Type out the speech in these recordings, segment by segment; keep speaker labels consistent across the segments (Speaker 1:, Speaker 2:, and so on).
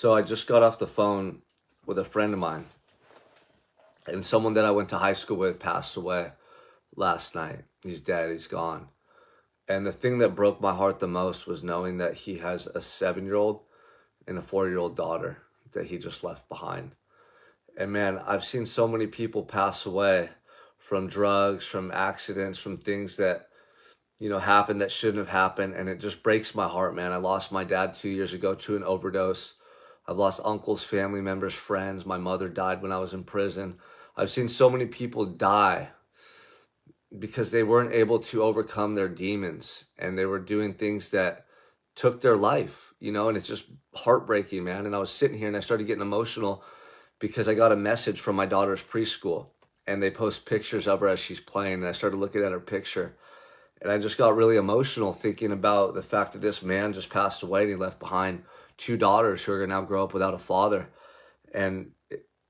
Speaker 1: So I just got off the phone with a friend of mine, and someone that I went to high school with passed away last night. He's dead, he's gone. And the thing that broke my heart the most was knowing that he has a 7-year-old and a 4-year-old daughter that he just left behind. And man, I've seen so many people pass away from drugs, from accidents, from things that, happened that shouldn't have happened. And it just breaks my heart, man. I lost my dad 2 years ago to an overdose. I've lost uncles, family members, friends. My mother died when I was in prison. I've seen so many people die because they weren't able to overcome their demons, and they were doing things that took their life, and it's just heartbreaking, man. And I was sitting here and I started getting emotional because I got a message from my daughter's preschool, and they post pictures of her as she's playing. And I started looking at her picture, and I just got really emotional thinking about the fact that this man just passed away and he left behind 2 daughters who are going to now grow up without a father. And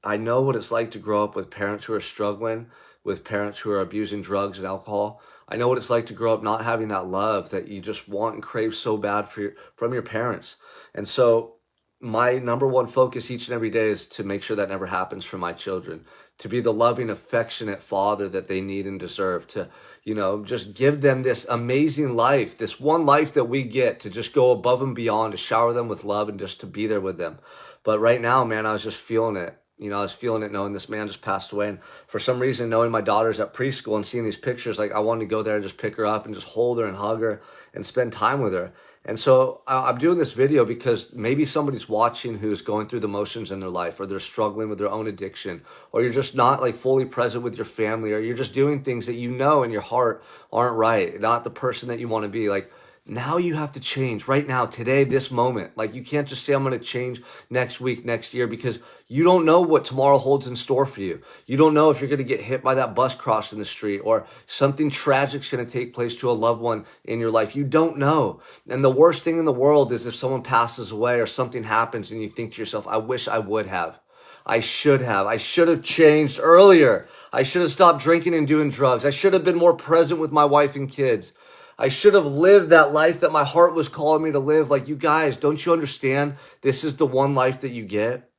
Speaker 1: I know what it's like to grow up with parents who are struggling, with parents who are abusing drugs and alcohol. I know what it's like to grow up not having that love that you just want and crave so bad from your parents. And so my number one focus each and every day is to make sure that never happens for my children, to be the loving, affectionate father that they need and deserve, to, just give them this amazing life, this one life that we get, to just go above and beyond, to shower them with love and just to be there with them. But right now, man, I was just feeling it. I was feeling it knowing this man just passed away. And for some reason, knowing my daughter's at preschool and seeing these pictures, like I wanted to go there and just pick her up and just hold her and hug her and spend time with her. And so I'm doing this video because maybe somebody's watching who's going through the motions in their life, or they're struggling with their own addiction, or you're just not like fully present with your family, or you're just doing things that in your heart aren't right, not the person that you want to be. Like, now you have to change right now, today, this moment. Like, you can't just say, I'm going to change next week, next year, because you don't know what tomorrow holds in store for you. You don't know if you're going to get hit by that bus crossing the street, or something tragic's going to take place to a loved one in your life. You don't know. And the worst thing in the world is if someone passes away or something happens and you think to yourself, I wish I would have. I should have changed earlier. I should have stopped drinking and doing drugs. I should have been more present with my wife and kids. I should have lived that life that my heart was calling me to live. Like, you guys, don't you understand this is the one life that you get?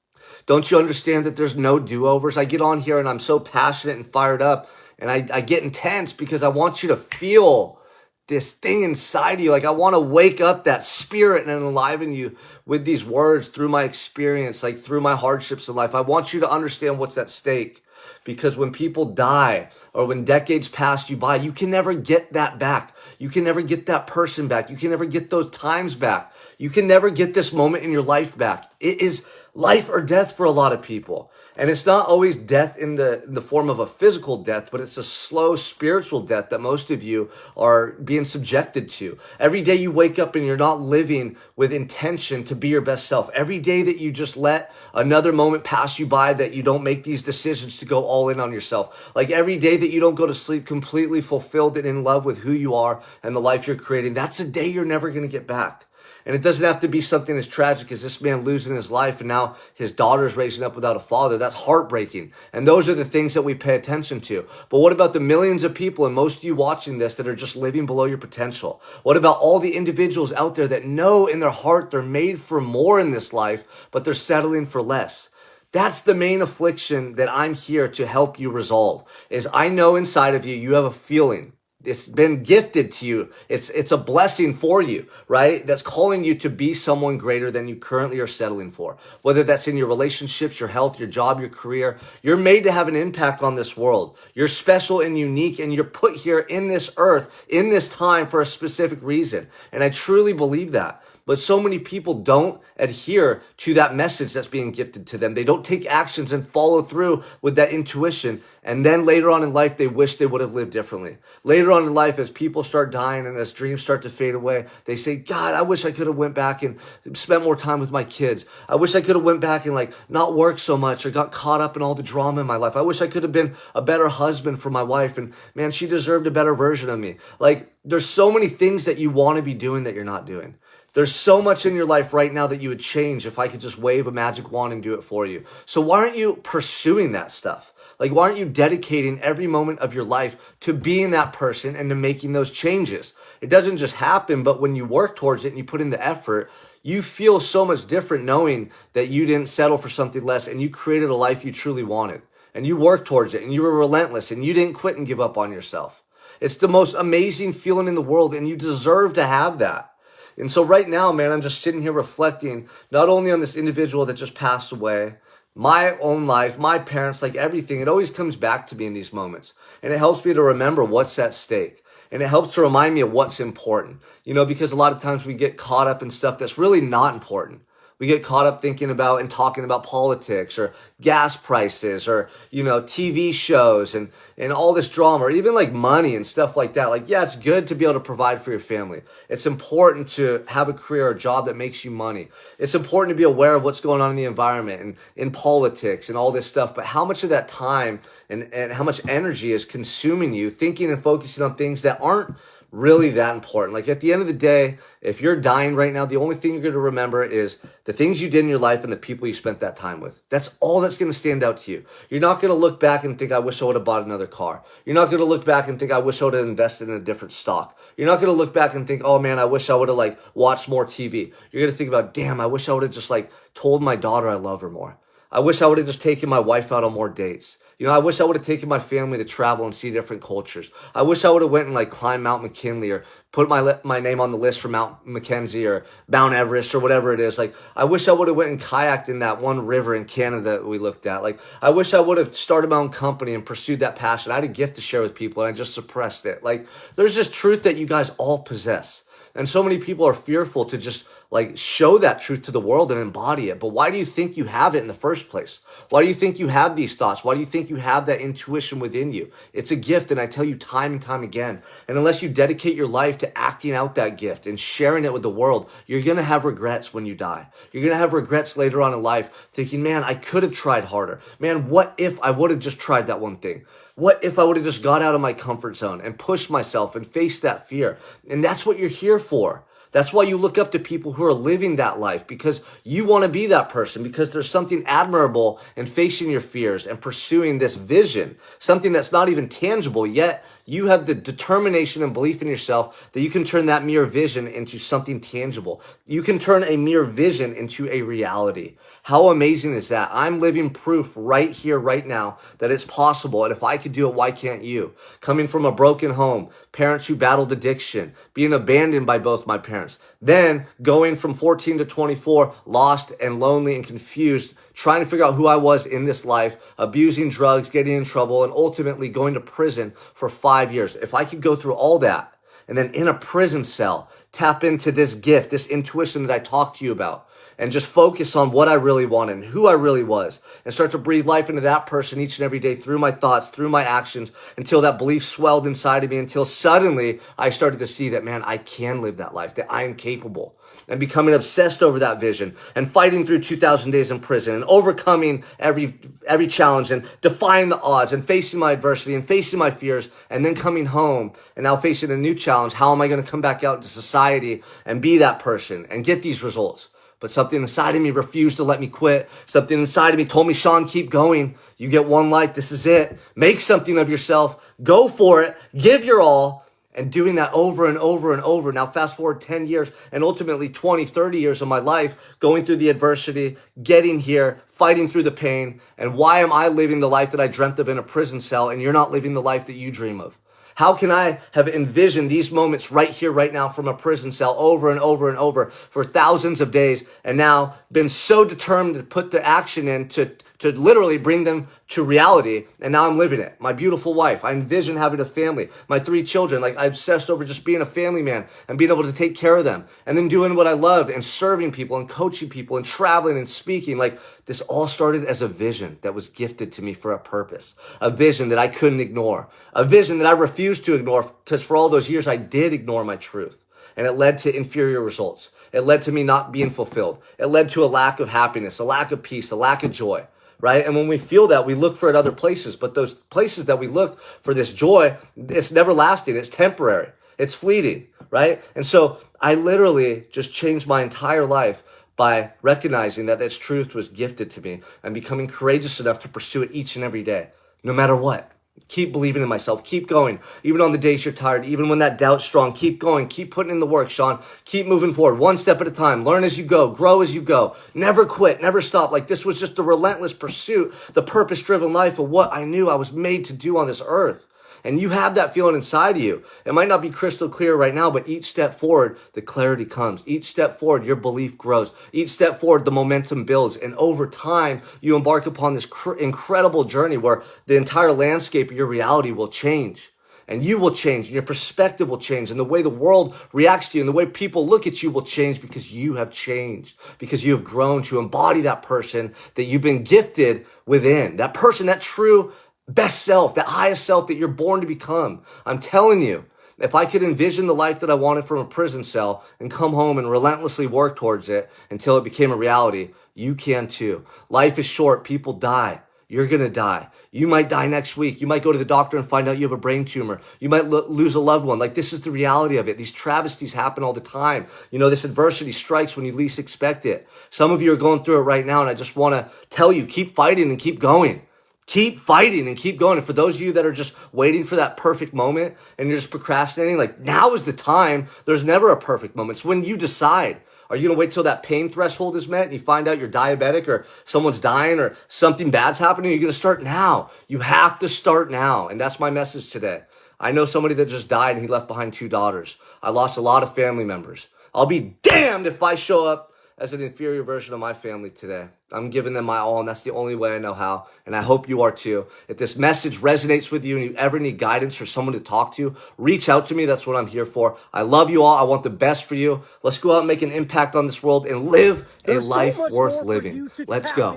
Speaker 1: Don't you understand that there's no do-overs? I get on here and I'm so passionate and fired up, and I get intense because I want you to feel this thing inside of you. Like, I want to wake up that spirit and enliven you with these words through my experience, like through my hardships in life. I want you to understand what's at stake. Because when people die, or when decades pass you by, you can never get that back. You can never get that person back. You can never get those times back. You can never get this moment in your life back. It is life or death for a lot of people. And it's not always death in the form of a physical death, but it's a slow spiritual death that most of you are being subjected to. Every day you wake up and you're not living with intention to be your best self. Every day that you just let another moment pass you by, that you don't make these decisions to go all in on yourself. Like, every day that you don't go to sleep completely fulfilled and in love with who you are and the life you're creating, that's a day you're never going to get back. And it doesn't have to be something as tragic as this man losing his life and now his daughter's raising up without a father. That's heartbreaking. And those are the things that we pay attention to. But what about the millions of people, and most of you watching this, that are just living below your potential? What about all the individuals out there that know in their heart they're made for more in this life, but they're settling for less? That's the main affliction that I'm here to help you resolve. Is I know inside of you have a feeling. It's been gifted to you. It's a blessing for you, right? That's calling you to be someone greater than you currently are settling for. Whether that's in your relationships, your health, your job, your career, you're made to have an impact on this world. You're special and unique, and you're put here in this earth, in this time, for a specific reason. And I truly believe that. But so many people don't adhere to that message that's being gifted to them. They don't take actions and follow through with that intuition. And then later on in life, they wish they would have lived differently. Later on in life, as people start dying and as dreams start to fade away, they say, God, I wish I could have went back and spent more time with my kids. I wish I could have went back and not worked so much, or got caught up in all the drama in my life. I wish I could have been a better husband for my wife. And man, she deserved a better version of me. Like, there's so many things that you want to be doing that you're not doing. There's so much in your life right now that you would change if I could just wave a magic wand and do it for you. So why aren't you pursuing that stuff? Like, why aren't you dedicating every moment of your life to being that person and to making those changes? It doesn't just happen, but when you work towards it and you put in the effort, You feel so much different knowing that you didn't settle for something less and you created a life you truly wanted. And you worked towards it and you were relentless and you didn't quit and give up on yourself. It's the most amazing feeling in the world and you deserve to have that. And so right now, man, I'm just sitting here reflecting not only on this individual that just passed away, my own life, my parents, like everything. It always comes back to me in these moments. And it helps me to remember what's at stake. And it helps to remind me of what's important. You know, because a lot of times we get caught up in stuff that's really not important. We get caught up thinking about and talking about politics or gas prices or, you know, TV shows and all this drama or even like money and stuff like that. Like, yeah, it's good to be able to provide for your family. It's important to have a career or a job that makes you money. It's important to be aware of what's going on in the environment and in politics and all this stuff. But how much of that time and how much energy is consuming you thinking and focusing on things that aren't really that important? Like at the end of the day, if you're dying right now, the only thing you're going to remember is the things you did in your life and the people you spent that time with. That's all that's going to stand out to you. You're not going to look back and think, I wish I would have bought another car. You're not going to look back and think, I wish I would have invested in a different stock. You're not going to look back and think, oh man, I wish I would have like watched more TV. You're going to think about, damn, I wish I would have just like told my daughter I love her more. I wish I would have just taken my wife out on more dates. You know, I wish I would have taken my family to travel and see different cultures. I wish I would have went and like climbed Mount McKinley or put my name on the list for Mount Mackenzie or Mount Everest or whatever it is. Like, I wish I would have went and kayaked in that one river in Canada that we looked at. Like, I wish I would have started my own company and pursued that passion. I had a gift to share with people and I just suppressed it. Like, there's this truth that you guys all possess. And so many people are fearful to just like show that truth to the world and embody it. But why do you think you have it in the first place? Why do you think you have these thoughts? Why do you think you have that intuition within you? It's a gift, and I tell you time and time again. And unless you dedicate your life to acting out that gift and sharing it with the world, you're going to have regrets when you die. You're going to have regrets later on in life thinking, man, I could have tried harder. Man, what if I would have just tried that one thing? What if I would have just got out of my comfort zone and pushed myself and faced that fear? And that's what you're here for. That's why you look up to people who are living that life, because you want to be that person, because there's something admirable in facing your fears and pursuing this vision, something that's not even tangible, yet you have the determination and belief in yourself that you can turn that mere vision into something tangible. You can turn a mere vision into a reality. How amazing is that? I'm living proof right here, right now, that it's possible. And if I could do it, why can't you? Coming from a broken home, parents who battled addiction, being abandoned by both my parents, then going from 14 to 24, lost and lonely and confused, trying to figure out who I was in this life, abusing drugs, getting in trouble, and ultimately going to prison for 5 years. If I could go through all that and then in a prison cell, tap into this gift, this intuition that I talked to you about, and just focus on what I really wanted and who I really was, and start to breathe life into that person each and every day through my thoughts, through my actions, until that belief swelled inside of me, until suddenly I started to see that, man, I can live that life, that I am capable. And becoming obsessed over that vision and fighting through 2,000 days in prison and overcoming every challenge and defying the odds and facing my adversity and facing my fears, and then coming home and now facing a new challenge. How am I going to come back out into society and be that person and get these results? But something inside of me refused to let me quit. Something inside of me told me, Sean, keep going. You get one life. This is it. Make something of yourself. Go for it. Give your all. And doing that over and over and over. Now fast forward 10 years and ultimately 20, 30 years of my life, going through the adversity, getting here, fighting through the pain. And why am I living the life that I dreamt of in a prison cell and you're not living the life that you dream of? How can I have envisioned these moments right here, right now from a prison cell over and over and over for thousands of days, and now been so determined to put the action in to literally bring them to reality, and now I'm living it. My beautiful wife, I envision having a family, my 3 children, like I obsessed over just being a family man and being able to take care of them, and then doing what I loved and serving people and coaching people and traveling and speaking. Like, this all started as a vision that was gifted to me for a purpose, a vision that I couldn't ignore, a vision that I refused to ignore, because for all those years I did ignore my truth, and it led to inferior results. It led to me not being fulfilled. It led to a lack of happiness, a lack of peace, a lack of joy. Right? And when we feel that, we look for it other places. But those places that we look for this joy, it's never lasting. It's temporary. It's fleeting. Right? And so I literally just changed my entire life by recognizing that this truth was gifted to me and becoming courageous enough to pursue it each and every day, no matter what. Keep believing in myself. Keep going. Even on the days you're tired, even when that doubt's strong, keep going. Keep putting in the work, Sean. Keep moving forward, one step at a time. Learn as you go. Grow as you go. Never quit. Never stop. Like this was just the relentless pursuit, the purpose-driven life of what I knew I was made to do on this earth. And you have that feeling inside of you. It might not be crystal clear right now, but each step forward, the clarity comes. Each step forward, your belief grows. Each step forward, the momentum builds. And over time, you embark upon this incredible journey where the entire landscape of your reality will change. And you will change, and your perspective will change, and the way the world reacts to you and the way people look at you will change because you have changed, because you have grown to embody that person that you've been gifted within, that person, that true best self, that highest self that you're born to become. I'm telling you, if I could envision the life that I wanted from a prison cell and come home and relentlessly work towards it until it became a reality, you can too. Life is short. People die. You're going to die. You might die next week. You might go to the doctor and find out you have a brain tumor. You might lose a loved one. Like, this is the reality of it. These travesties happen all the time. You know, this adversity strikes when you least expect it. Some of you are going through it right now, and I just want to tell you, keep fighting and keep going. Keep fighting and keep going. And for those of you that are just waiting for that perfect moment and you're just procrastinating, like, now is the time. There's never a perfect moment. It's when you decide. Are you going to wait till that pain threshold is met and you find out you're diabetic or someone's dying or something bad's happening? You're going to start now. You have to start now. And that's my message today. I know somebody that just died and he left behind 2 daughters. I lost a lot of family members. I'll be damned if I show up as an inferior version of my family today. I'm giving them my all, and that's the only way I know how. And I hope you are too. If this message resonates with you and you ever need guidance or someone to talk to, reach out to me. That's what I'm here for. I love you all. I want the best for you. Let's go out and make an impact on this world and live a life worth living. Let's go.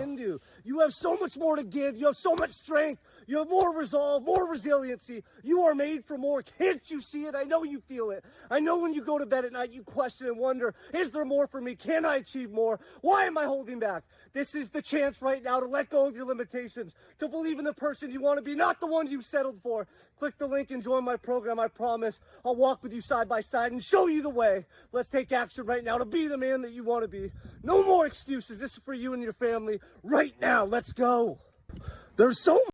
Speaker 2: You have so much more to give. You have so much strength. You have more resolve, more resiliency. You are made for more. Can't you see it? I know you feel it. I know when you go to bed at night, you question and wonder, is there more for me? Can I achieve more? Why am I holding back? This is the chance right now to let go of your limitations, to believe in the person you want to be, not the one you settled for. Click the link and join my program. I promise I'll walk with you side by side and show you the way. Let's take action right now to be the man that you want to be. No more excuses. This is for you and your family right now. Let's go. There's so